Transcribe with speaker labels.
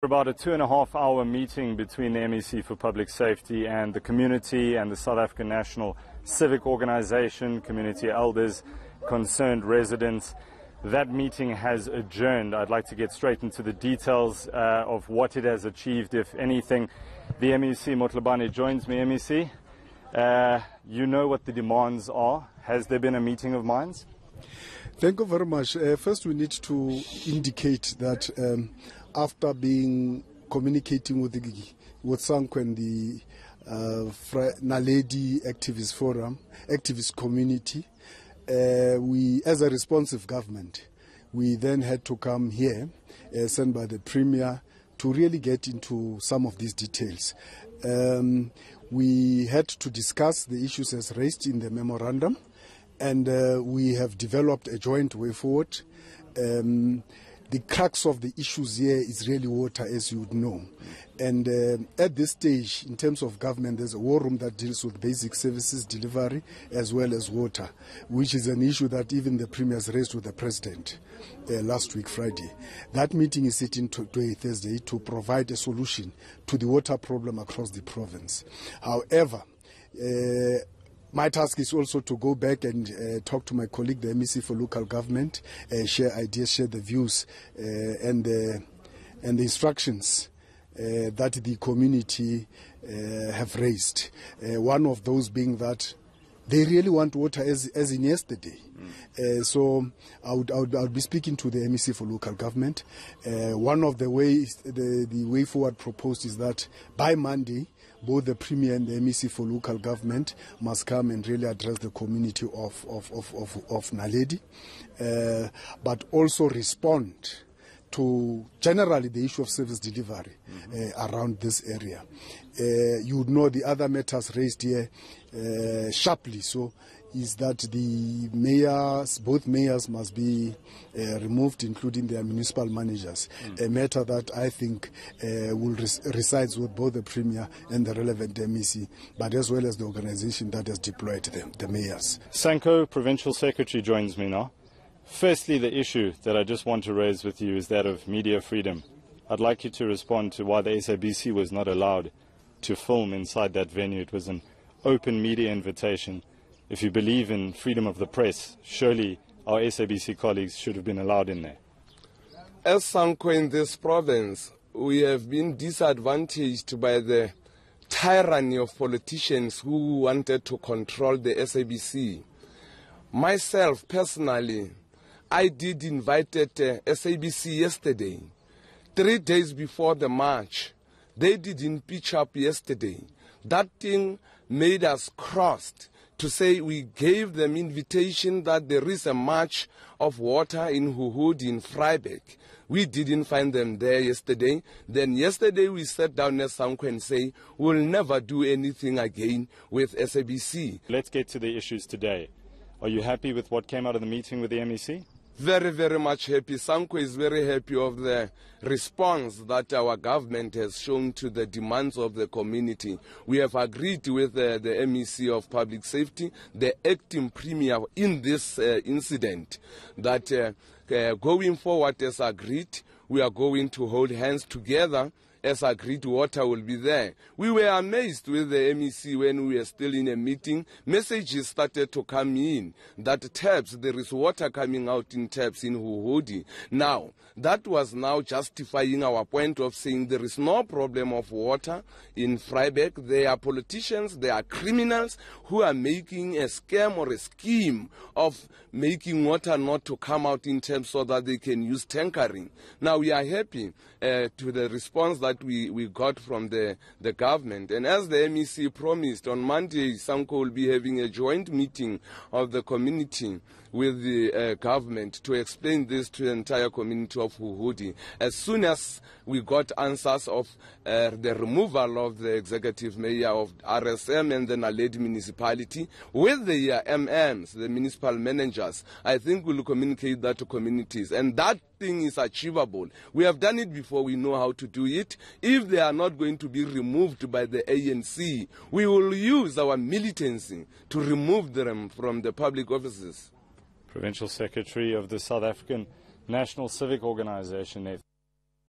Speaker 1: About a 2.5-hour meeting between the MEC for Public Safety and the community and the South African National Civic Organization, community elders, concerned residents. That meeting has adjourned. I'd like to get straight into the details of what it has achieved, if anything. The MEC, Motlhabane, joins me. MEC, you know what the demands are. Has there been a meeting of minds?
Speaker 2: Thank you very much. First, we need to indicate that after communicating with Sanco and the Naledi Activist Forum, activist community, we, as a responsive government, we then had to come here, sent by the Premier, to really get into some of these details. We had to discuss the issues as raised in the memorandum, and we have developed a joint way forward. The crux of the issues here is really water, as you would know. And at this stage, in terms of government, there's a war room that deals with basic services delivery as well as water, which is an issue that even the Premier has raised with the President last week, Friday. That meeting is sitting today, Thursday, to provide a solution to the water problem across the province. However, my task is also to go back and talk to my colleague, the MEC for local government, share ideas, share the views and the instructions that the community have raised. One of those being that they really want water as in yesterday. So I would be speaking to the MEC for local government. One of the ways, the way forward proposed is that by Monday, both the Premier and the MEC for local government must come and really address the community of Naledi, but also respond to generally the issue of service delivery around this area. You would know the other matters raised here sharply, so is that the mayors, both mayors must be removed, including their municipal managers, a matter that I think will resides with both the Premier and the relevant MEC, but as well as the organization that has deployed them, the mayors.
Speaker 1: Sanco, Provincial Secretary, joins me now. Firstly, the issue that I just want to raise with you is that of media freedom. I'd like you to respond to why the SABC was not allowed to film inside that venue. It was an open media invitation. If you believe in freedom of the press, surely our SABC colleagues should have been allowed in there.
Speaker 3: As Sanco in this province, we have been disadvantaged by the tyranny of politicians who wanted to control the SABC. Myself, personally, I did invite SABC yesterday, 3 days before the march. They didn't pitch up yesterday. That thing made us crossed to say we gave them invitation that there is a march of water in Huhudi in Vryburg. We didn't find them there yesterday. Then yesterday we sat down as Sanco and say we'll never do anything again with SABC.
Speaker 1: Let's get to the issues today. Are you happy with what came out of the meeting with the MEC?
Speaker 3: Very, very much happy. Sanco is very happy of the response that our government has shown to the demands of the community. We have agreed with the MEC of Public Safety, the acting Premier in this incident, that going forward as agreed, we are going to hold hands together. As agreed, water will be there. We were amazed with the MEC when we were still in a meeting. Messages started to come in that taps, there is water coming out in taps in Huhudi. Now, that was now justifying our point of saying there is no problem of water in Vryburg. There are politicians, there are criminals who are making a scam or a scheme of making water not to come out in taps so that they can use tankering. Now, we are happy to the response that we got from the government. And as the MEC promised, on Monday, Sanco will be having a joint meeting of the community with the government to explain this to the entire community of Huhudi. As soon as we got answers of the removal of the executive mayor of RSM and the Naledi municipality with the MMs, the municipal managers, I think we'll communicate that to communities. And that thing is achievable. We have done it before, we know how to do it. If they are not going to be removed by the ANC, we will use our militancy to remove them from the public offices.
Speaker 1: Provincial Secretary of the South African National Civic Organization.